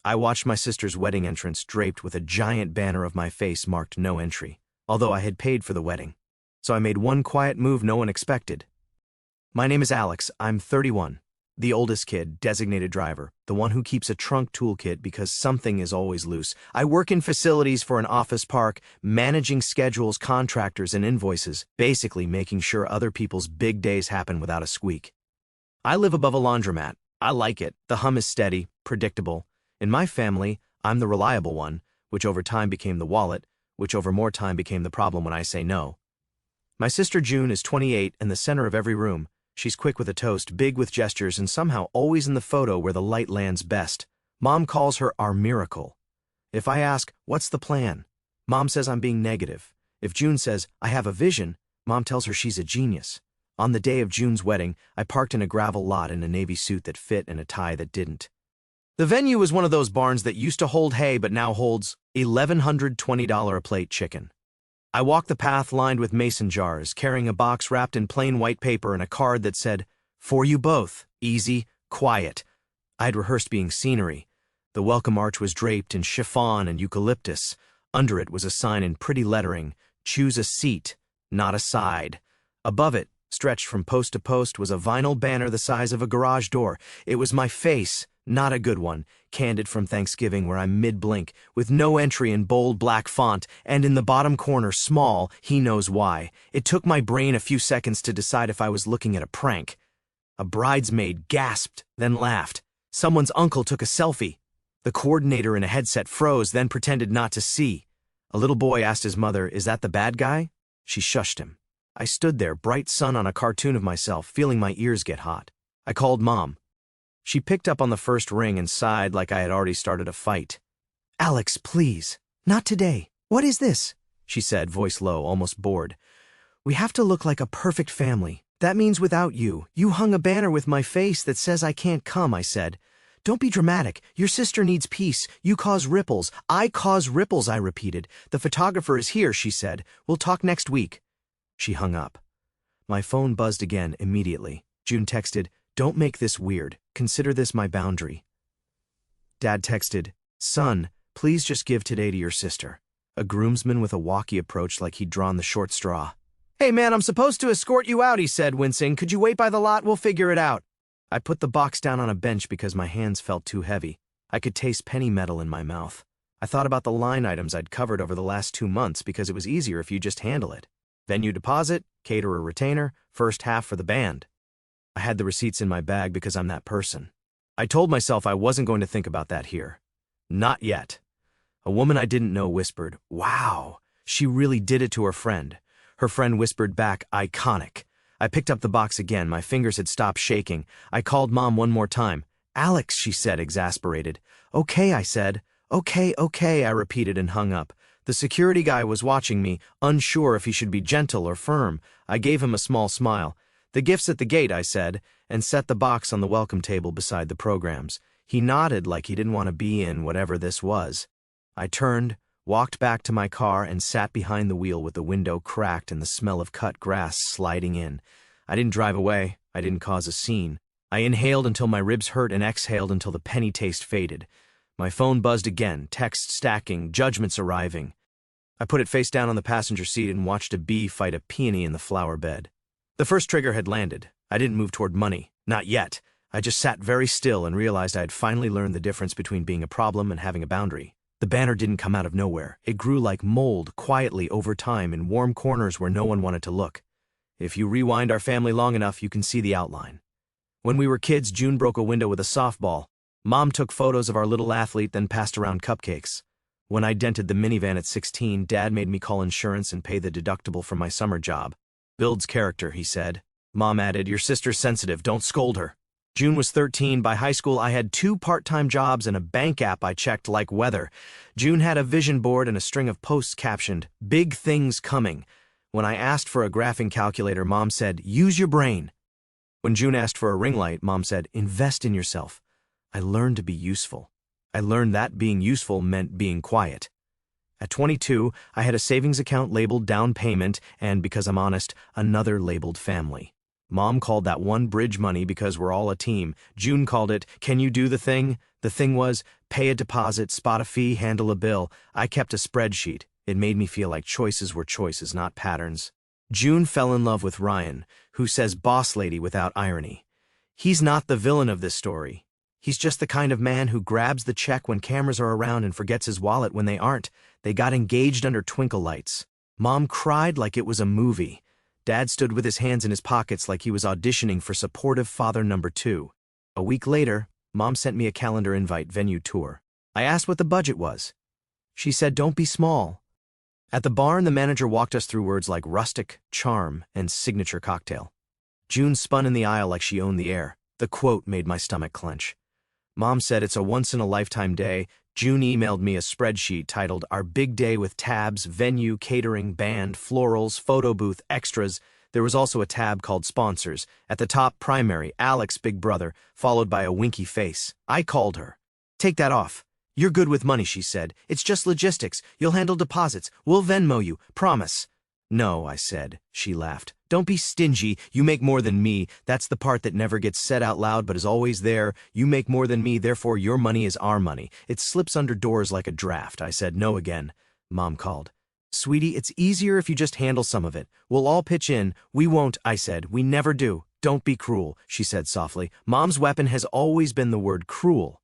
I watched my sister's wedding entrance draped with a giant banner of my face marked no entry, although I had paid for the wedding. So I made one quiet move no one expected. My name is Alex, I'm 31. The oldest kid, designated driver, the one who keeps a trunk toolkit because something is always loose. I work in facilities for an office park, managing schedules, contractors, and invoices, basically making sure other people's big days happen without a squeak. I live above a laundromat. I like it. The hum is steady, predictable. In my family, I'm the reliable one, which over time became the wallet, which over more time became the problem when I say no. My sister June is 28 and the center of every room. She's quick with a toast, big with gestures, and somehow always in the photo where the light lands best. Mom calls her our miracle. If I ask, what's the plan? Mom says I'm being negative. If June says, I have a vision, Mom tells her she's a genius. On the day of June's wedding, I parked in a gravel lot in a navy suit that fit and a tie that didn't. The venue was one of those barns that used to hold hay but now holds $1,120 a plate chicken. I walked the path lined with mason jars, carrying a box wrapped in plain white paper and a card that said, "For you both, easy, quiet." I had rehearsed being scenery. The welcome arch was draped in chiffon and eucalyptus. Under it was a sign in pretty lettering, "Choose a seat, not a side." Above it, stretched from post to post, was a vinyl banner the size of a garage door. It was my face, not a good one, candid from Thanksgiving where I'm mid-blink, with no entry in bold black font, and in the bottom corner, small, "He knows why." It took my brain a few seconds to decide if I was looking at a prank. A bridesmaid gasped, then laughed. Someone's uncle took a selfie. The coordinator in a headset froze, then pretended not to see. A little boy asked his mother, "Is that the bad guy?" She shushed him. I stood there, bright sun on a cartoon of myself, feeling my ears get hot. I called Mom. She picked up on the first ring and sighed like I had already started a fight. "Alex, please. Not today. What is this?" she said, voice low, almost bored. "We have to look like a perfect family. That means without you. You hung a banner with my face that says I can't come," I said. "Don't be dramatic. Your sister needs peace. You cause ripples." "I cause ripples," I repeated. "The photographer is here," she said. "We'll talk next week." She hung up. My phone buzzed again immediately. June texted, "Don't make this weird. Consider this my boundary." Dad texted, "Son, please just give today to your sister." A groomsman with a walkie approached like he'd drawn the short straw. "Hey man, I'm supposed to escort you out," he said, wincing. "Could you wait by the lot? We'll figure it out." I put the box down on a bench because my hands felt too heavy. I could taste penny metal in my mouth. I thought about the line items I'd covered over the last 2 months because it was easier if you just handle it. Venue deposit, caterer retainer, first half for the band. I had the receipts in my bag because I'm that person. I told myself I wasn't going to think about that here. Not yet. A woman I didn't know whispered, "Wow, she really did it to her friend." Her friend whispered back, "Iconic." I picked up the box again. My fingers had stopped shaking. I called Mom one more time. "Alex," she said, exasperated. "Okay," I said. Okay, I repeated and hung up. The security guy was watching me, unsure if he should be gentle or firm. I gave him a small smile. "The gift's at the gate," I said, and set the box on the welcome table beside the programs. He nodded like he didn't want to be in whatever this was. I turned, walked back to my car, and sat behind the wheel with the window cracked and the smell of cut grass sliding in. I didn't drive away. I didn't cause a scene. I inhaled until my ribs hurt and exhaled until the penny taste faded. My phone buzzed again, text stacking, judgments arriving. I put it face down on the passenger seat and watched a bee fight a peony in the flower bed. The first trigger had landed. I didn't move toward money. Not yet. I just sat very still and realized I had finally learned the difference between being a problem and having a boundary. The banner didn't come out of nowhere. It grew like mold, quietly over time in warm corners where no one wanted to look. If you rewind our family long enough, you can see the outline. When we were kids, June broke a window with a softball. Mom took photos of our little athlete, then passed around cupcakes. When I dented the minivan at 16, Dad made me call insurance and pay the deductible from my summer job. "Builds character," he said. Mom added, "Your sister's sensitive, don't scold her." June was 13. By high school, I had 2 part-time jobs and a bank app I checked like weather. June had a vision board and a string of posts captioned, "Big things coming." When I asked for a graphing calculator, Mom said, "Use your brain." When June asked for a ring light, Mom said, "Invest in yourself." I learned to be useful. I learned that being useful meant being quiet. At 22, I had a savings account labeled down payment and, because I'm honest, another labeled family. Mom called that one bridge money because we're all a team. June called it, can you do the thing? The thing was, pay a deposit, spot a fee, handle a bill. I kept a spreadsheet. It made me feel like choices were choices, not patterns. June fell in love with Ryan, who says boss lady without irony. He's not the villain of this story. He's just the kind of man who grabs the check when cameras are around and forgets his wallet when they aren't. They got engaged under twinkle lights. Mom cried like it was a movie. Dad stood with his hands in his pockets like he was auditioning for supportive father number 2. A week later, Mom sent me a calendar invite venue tour. I asked what the budget was. She said, don't be small. At the barn, the manager walked us through words like rustic, charm, and signature cocktail. June spun in the aisle like she owned the air. The quote made my stomach clench. Mom said it's a once-in-a-lifetime day. June emailed me a spreadsheet titled Our Big Day with tabs, venue, catering, band, florals, photo booth, extras. There was also a tab called Sponsors. At the top, primary, Alex, big brother, followed by a winky face. I called her. Take that off. You're good with money, she said. It's just logistics. You'll handle deposits. We'll Venmo you. Promise. No, I said. She laughed. Don't be stingy. You make more than me. That's the part that never gets said out loud but is always there. You make more than me, therefore your money is our money. It slips under doors like a draft. I said no again. Mom called. Sweetie, it's easier if you just handle some of it. We'll all pitch in. We won't, I said. We never do. Don't be cruel, she said softly. Mom's weapon has always been the word cruel.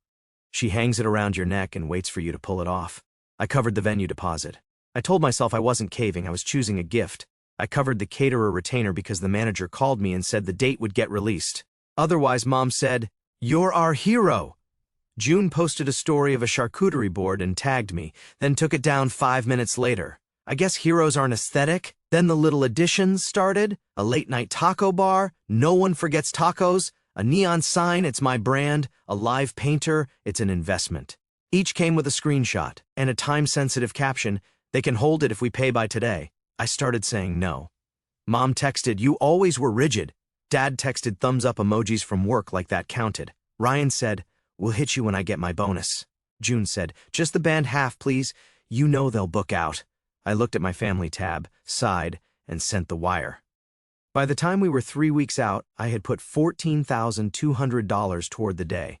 She hangs it around your neck and waits for you to pull it off. I covered the venue deposit. I told myself I wasn't caving, I was choosing a gift. I covered the caterer retainer because the manager called me and said the date would get released. Otherwise, Mom said, "You're our hero." June posted a story of a charcuterie board and tagged me, then took it down 5 minutes later. I guess heroes aren't aesthetic. Then the little additions started. A late-night taco bar, no one forgets tacos. A neon sign, it's my brand. A live painter, it's an investment. Each came with a screenshot and a time-sensitive caption. They can hold it if we pay by today. I started saying no. Mom texted, you always were rigid. Dad texted thumbs up emojis from work like that counted. Ryan said, we'll hit you when I get my bonus. June said, just the band half, please. You know they'll book out. I looked at my family tab, sighed, and sent the wire. By the time we were 3 weeks out, I had put $14,200 toward the day.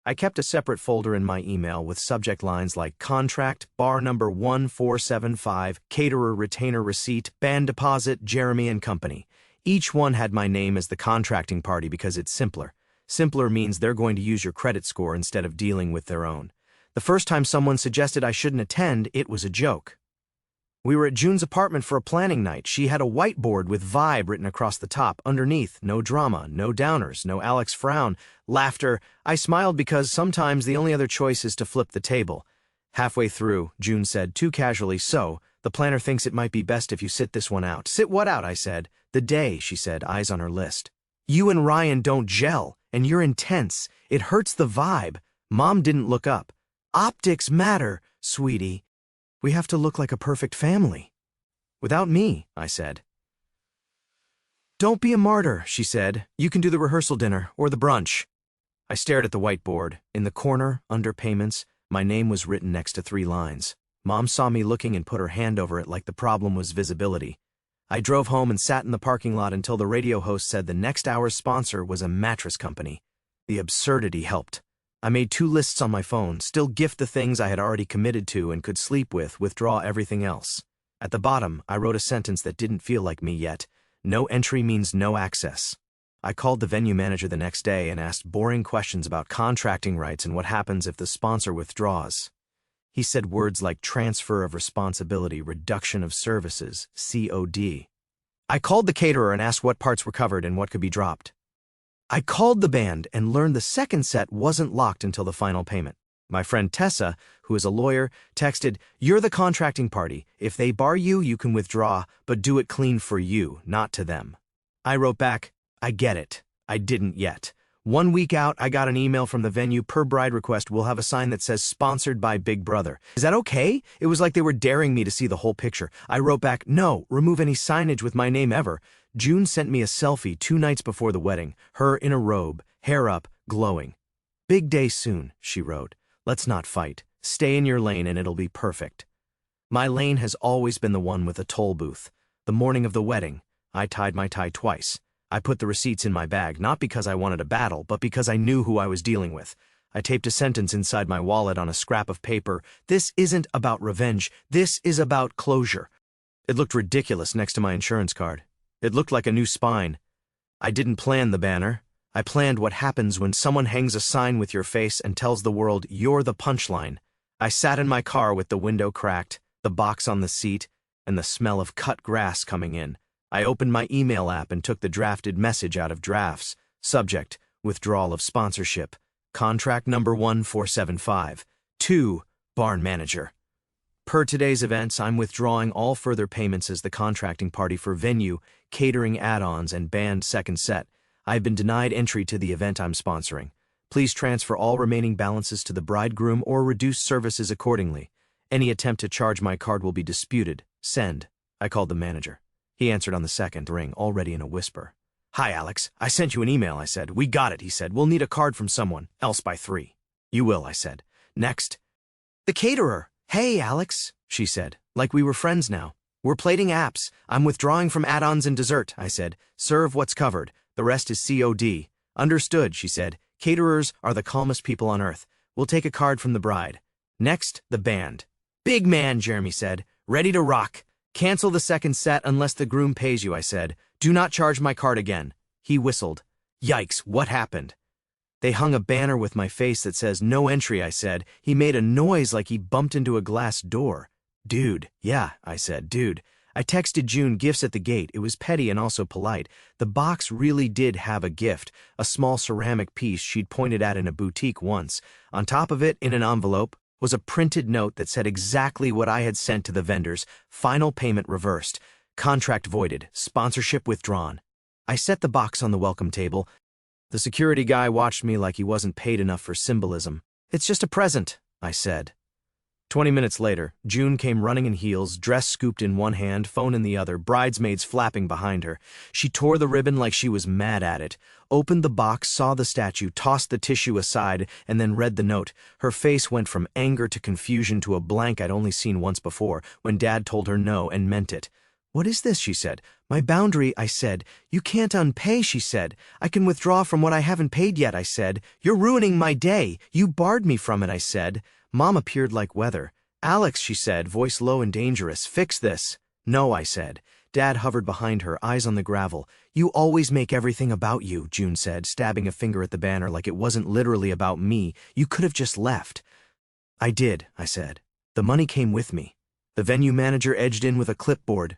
I kept a separate folder in my email with subject lines like contract, bar number 1475, caterer retainer receipt, band deposit, Jeremy and Company. Each one had my name as the contracting party because it's simpler. Simpler means they're going to use your credit score instead of dealing with their own. The first time someone suggested I shouldn't attend, it was a joke. We were at June's apartment for a planning night. She had a whiteboard with vibe written across the top. Underneath, no drama, no downers, no Alex frown, laughter. I smiled because sometimes the only other choice is to flip the table. Halfway through, June said, too casually, so, the planner thinks it might be best if you sit this one out. Sit what out, I said. The day, she said, eyes on her list. You and Ryan don't gel, and you're intense. It hurts the vibe. Mom didn't look up. Optics matter, sweetie. We have to look like a perfect family. Without me, I said. Don't be a martyr, she said. You can do the rehearsal dinner or the brunch. I stared at the whiteboard. In the corner, under payments, my name was written next to 3 lines. Mom saw me looking and put her hand over it like the problem was visibility. I drove home and sat in the parking lot until the radio host said the next hour's sponsor was a mattress company. The absurdity helped. I made 2 lists on my phone, still gift the things I had already committed to and could sleep with, withdraw everything else. At the bottom, I wrote a sentence that didn't feel like me yet. No entry means no access. I called the venue manager the next day and asked boring questions about contracting rights and what happens if the sponsor withdraws. He said words like transfer of responsibility, reduction of services, COD. I called the caterer and asked what parts were covered and what could be dropped. I called the band and learned the second set wasn't locked until the final payment. My friend Tessa, who is a lawyer, texted, you're the contracting party. If they bar you, you can withdraw, but do it clean for you, not to them. I wrote back, I get it. I didn't yet. 1 week out, I got an email from the venue, per bride request, we'll have a sign that says sponsored by Big Brother. Is that okay? It was like they were daring me to see the whole picture. I wrote back, no, remove any signage with my name ever. June sent me a selfie 2 nights before the wedding, her in a robe, hair up, glowing. Big day soon, she wrote. Let's not fight. Stay in your lane and it'll be perfect. My lane has always been the one with a toll booth. The morning of the wedding, I tied my tie twice. I put the receipts in my bag, not because I wanted a battle, but because I knew who I was dealing with. I taped a sentence inside my wallet on a scrap of paper. This isn't about revenge. This is about closure. It looked ridiculous next to my insurance card. It looked like a new spine. I didn't plan the banner. I planned what happens when someone hangs a sign with your face and tells the world you're the punchline. I sat in my car with the window cracked, the box on the seat, and the smell of cut grass coming in. I opened my email app and took the drafted message out of drafts. Subject: withdrawal of sponsorship. Contract number 1475. To Barn Manager. Per today's events, I'm withdrawing all further payments as the contracting party for venue, catering add-ons, and band second set. I've been denied entry to the event I'm sponsoring. Please transfer all remaining balances to the bridegroom or reduce services accordingly. Any attempt to charge my card will be disputed. Send. I called the manager. He answered on the second ring, already in a whisper. Hi, Alex. I sent you an email, I said. We got it, he said. We'll need a card from someone, else by 3. You will, I said. Next. The caterer. Hey, Alex, she said. Like we were friends now. We're plating apps. I'm withdrawing from add-ons and dessert, I said. Serve what's covered. The rest is COD. Understood, she said. Caterers are the calmest people on earth. We'll take a card from the bride. Next, the band. Big man, Jeremy said. Ready to rock. Cancel the second set unless the groom pays you, I said. Do not charge my card again. He whistled. Yikes, what happened? They hung a banner with my face that says no entry, I said. He made a noise like he bumped into a glass door. Dude. Yeah, I said, dude. I texted June gifts at the gate. It was petty and also polite. The box really did have a gift, a small ceramic piece she'd pointed at in a boutique once. On top of it, in an envelope, was a printed note that said exactly what I had sent to the vendors. Final payment reversed. Contract voided. Sponsorship withdrawn. I set the box on the welcome table. The security guy watched me like he wasn't paid enough for symbolism. It's just a present, I said. 20 minutes later, June came running in heels, dress scooped in one hand, phone in the other, bridesmaids flapping behind her. She tore the ribbon like she was mad at it, opened the box, saw the statue, tossed the tissue aside, and then read the note. Her face went from anger to confusion to a blank I'd only seen once before, when Dad told her no and meant it. What is this, she said. My boundary, I said. You can't unpay, she said. I can withdraw from what I haven't paid yet, I said. You're ruining my day. You barred me from it, I said. Mom appeared like weather. Alex, she said, voice low and dangerous. Fix this. No, I said. Dad hovered behind her, eyes on the gravel. You always make everything about you, June said, stabbing a finger at the banner like it wasn't literally about me. You could have just left. I did, I said. The money came with me. The venue manager edged in with a clipboard.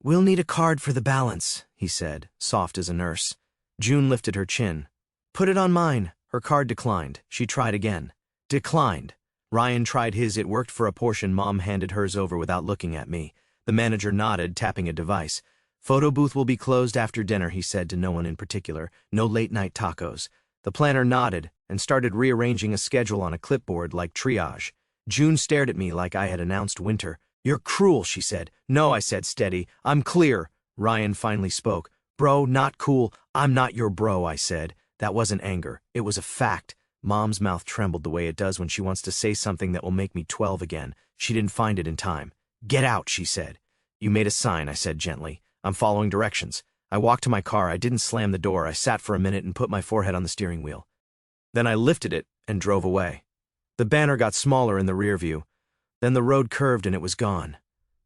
We'll need a card for the balance, he said, soft as a nurse. June lifted her chin. Put it on mine. Her card declined. She tried again. Declined. Ryan tried his. It worked for a portion. Mom handed hers over without looking at me. The manager nodded, tapping a device. Photo booth will be closed after dinner, he said to no one in particular. No late-night tacos. The planner nodded and started rearranging a schedule on a clipboard like triage. June stared at me like I had announced winter. You're cruel, she said. No, I said, steady. I'm clear. Ryan finally spoke. Bro, not cool. I'm not your bro, I said. That wasn't anger. It was a fact. Mom's mouth trembled the way it does when she wants to say something that will make me 12 again. She didn't find it in time. Get out, she said. You made a sign, I said gently. I'm following directions. I walked to my car. I didn't slam the door. I sat for a minute and put my forehead on the steering wheel. Then I lifted it and drove away. The banner got smaller in the rear view. Then the road curved and it was gone.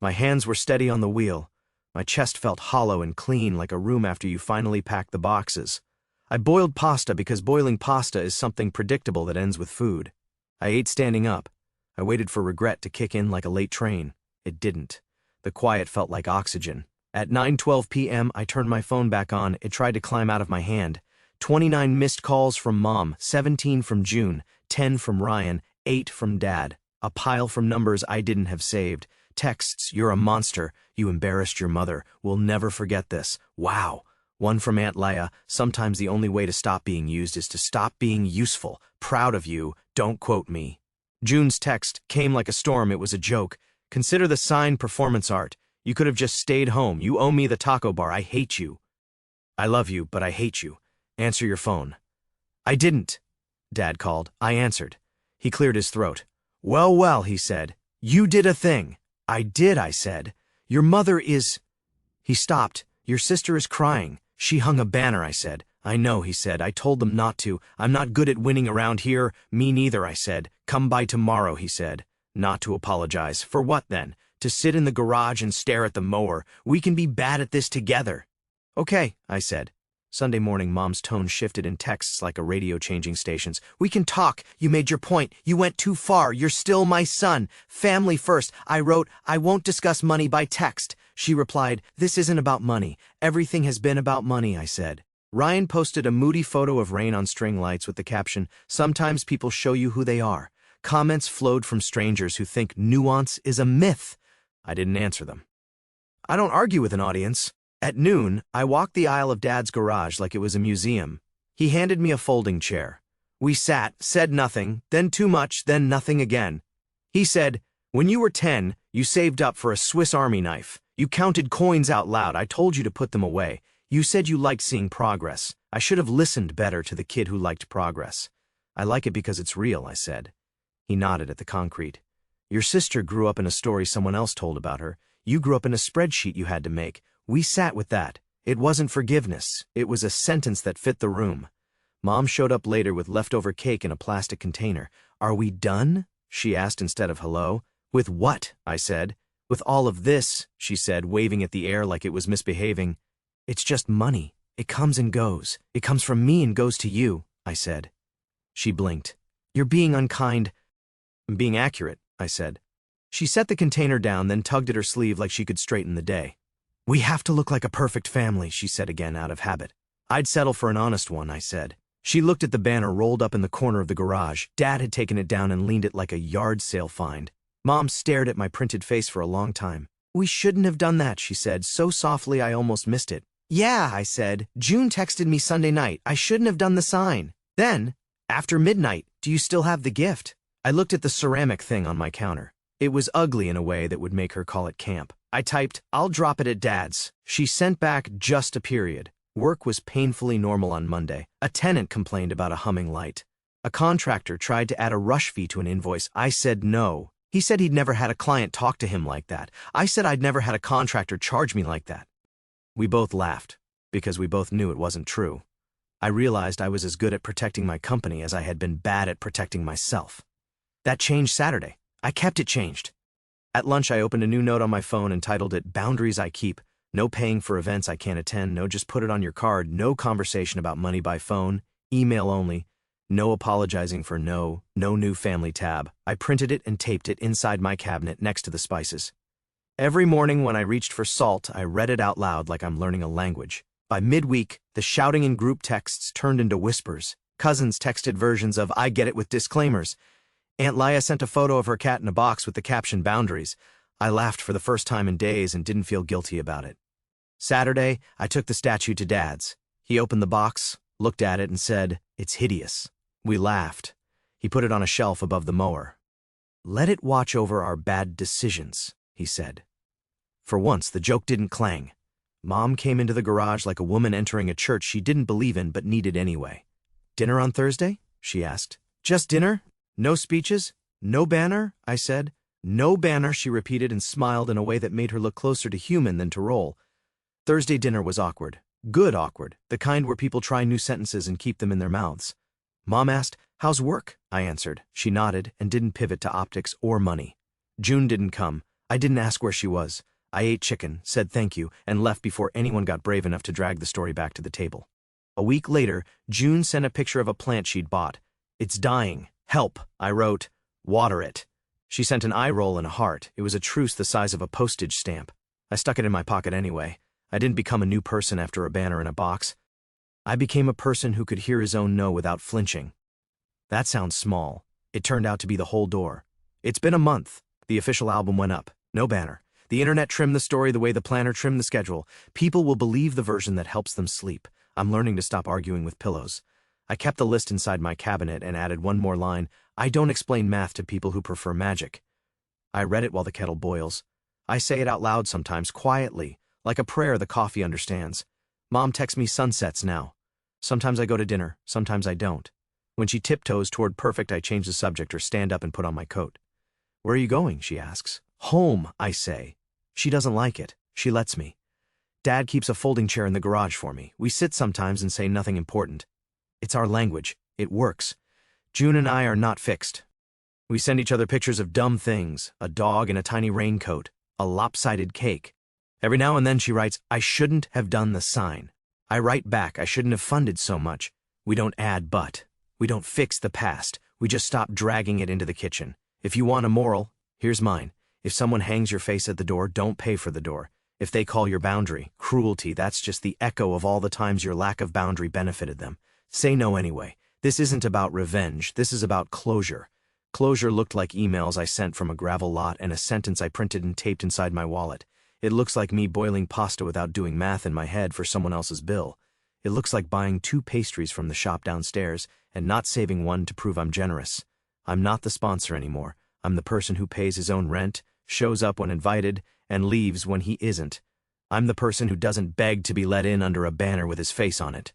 My hands were steady on the wheel. My chest felt hollow and clean like a room after you finally pack the boxes. I boiled pasta because boiling pasta is something predictable that ends with food. I ate standing up. I waited for regret to kick in like a late train. It didn't. The quiet felt like oxygen. At 9:12 p.m., I turned my phone back on. It tried to climb out of my hand. 29 missed calls from Mom, 17 from June, 10 from Ryan, 8 from Dad. A pile from numbers I didn't have saved. Texts, you're a monster. You embarrassed your mother. We'll never forget this. Wow. One from Aunt Leia. Sometimes the only way to stop being used is to stop being useful. Proud of you. Don't quote me. June's text came like a storm. It was a joke. Consider the sign performance art. You could have just stayed home. You owe me the taco bar. I hate you. I love you, but I hate you. Answer your phone. I didn't. Dad called. I answered. He cleared his throat. Well, well, he said. You did a thing. I did, I said. Your mother is... He stopped. Your sister is crying. She hung a banner, I said. I know, he said. I told them not to. I'm not good at winning around here. Me neither, I said. Come by tomorrow, he said. Not to apologize. For what then? To sit in the garage and stare at the mower. We can be bad at this together. Okay, I said. Sunday morning, Mom's tone shifted in texts like a radio changing stations. We can talk. You made your point. You went too far. You're still my son. Family first. I wrote, I won't discuss money by text. She replied, this isn't about money. Everything has been about money, I said. Ryan posted a moody photo of rain on string lights with the caption, sometimes people show you who they are. Comments flowed from strangers who think nuance is a myth. I didn't answer them. I don't argue with an audience. At noon, I walked the aisle of Dad's garage like it was a museum. He handed me a folding chair. We sat, said nothing, then too much, then nothing again. He said, when you were 10, you saved up for a Swiss Army knife. You counted coins out loud. I told you to put them away. You said you liked seeing progress. I should have listened better to the kid who liked progress. I like it because it's real, I said. He nodded at the concrete. Your sister grew up in a story someone else told about her. You grew up in a spreadsheet you had to make. We sat with that. It wasn't forgiveness. It was a sentence that fit the room. Mom showed up later with leftover cake in a plastic container. Are we done? She asked instead of hello. With what? I said. With all of this, she said, waving at the air like it was misbehaving. It's just money. It comes and goes. It comes from me and goes to you, I said. She blinked. You're being unkind. I'm being accurate, I said. She set the container down, then tugged at her sleeve like she could straighten the day. We have to look like a perfect family, she said again out of habit. I'd settle for an honest one, I said. She looked at the banner rolled up in the corner of the garage. Dad had taken it down and leaned it like a yard sale find. Mom stared at my printed face for a long time. We shouldn't have done that, she said, so softly I almost missed it. Yeah, I said. June texted me Sunday night. I shouldn't have done the sign. Then, after midnight, do you still have the gift? I looked at the ceramic thing on my counter. It was ugly in a way that would make her call it camp. I typed, I'll drop it at Dad's. She sent back just a period. Work was painfully normal on Monday. A tenant complained about a humming light. A contractor tried to add a rush fee to an invoice. I said no. He said he'd never had a client talk to him like that. I said I'd never had a contractor charge me like that. We both laughed, because we both knew it wasn't true. I realized I was as good at protecting my company as I had been bad at protecting myself. That changed Saturday. I kept it changed. At lunch, I opened a new note on my phone and titled it, Boundaries I Keep. No paying for events I can't attend. No, just put it on your card. No conversation about money by phone. Email only. No apologizing for no new family tab. I printed it and taped it inside my cabinet next to the spices. Every morning when I reached for salt, I read it out loud like I'm learning a language. By midweek, the shouting in group texts turned into whispers. Cousins texted versions of I get it with disclaimers. Aunt Leia sent a photo of her cat in a box with the caption Boundaries. I laughed for the first time in days and didn't feel guilty about it. Saturday, I took the statue to Dad's. He opened the box, looked at it, and said, It's hideous. We laughed. He put it on a shelf above the mower. Let it watch over our bad decisions, he said. For once, the joke didn't clang. Mom came into the garage like a woman entering a church she didn't believe in but needed anyway. Dinner on Thursday? She asked. Just dinner? No speeches? No banner? I said. No banner, she repeated and smiled in a way that made her look closer to human than to role. Thursday dinner was awkward. Good awkward. The kind where people try new sentences and keep them in their mouths. Mom asked, How's work? I answered. She nodded and didn't pivot to optics or money. June didn't come. I didn't ask where she was. I ate chicken, said thank you, and left before anyone got brave enough to drag the story back to the table. A week later, June sent a picture of a plant she'd bought. It's dying. Help, I wrote. Water it. She sent an eye roll and a heart. It was a truce the size of a postage stamp. I stuck it in my pocket anyway. I didn't become a new person after a banner in a box. I became a person who could hear his own no without flinching. That sounds small. It turned out to be the whole door. It's been a month. The official album went up. No banner. The internet trimmed the story the way the planner trimmed the schedule. People will believe the version that helps them sleep. I'm learning to stop arguing with pillows. I kept the list inside my cabinet and added one more line. I don't explain math to people who prefer magic. I read it while the kettle boils. I say it out loud sometimes, quietly, like a prayer the coffee understands. Mom texts me sunsets now. Sometimes I go to dinner, sometimes I don't. When she tiptoes toward perfect, I change the subject or stand up and put on my coat. Where are you going? She asks. Home, I say. She doesn't like it. She lets me. Dad keeps a folding chair in the garage for me. We sit sometimes and say nothing important. It's our language. It works. June and I are not fixed. We send each other pictures of dumb things, a dog in a tiny raincoat, a lopsided cake. Every now and then she writes, "I shouldn't have done the sign." I write back, "I shouldn't have funded so much." We don't add but. We don't fix the past. We just stop dragging it into the kitchen. If you want a moral, here's mine. If someone hangs your face at the door, don't pay for the door. If they call your boundary cruelty, that's just the echo of all the times your lack of boundary benefited them. Say no anyway. This isn't about revenge. This is about closure. Closure looked like emails I sent from a gravel lot and a sentence I printed and taped inside my wallet. It looks like me boiling pasta without doing math in my head for someone else's bill. It looks like buying 2 pastries from the shop downstairs and not saving one to prove I'm generous. I'm not the sponsor anymore. I'm the person who pays his own rent, shows up when invited, and leaves when he isn't. I'm the person who doesn't beg to be let in under a banner with his face on it.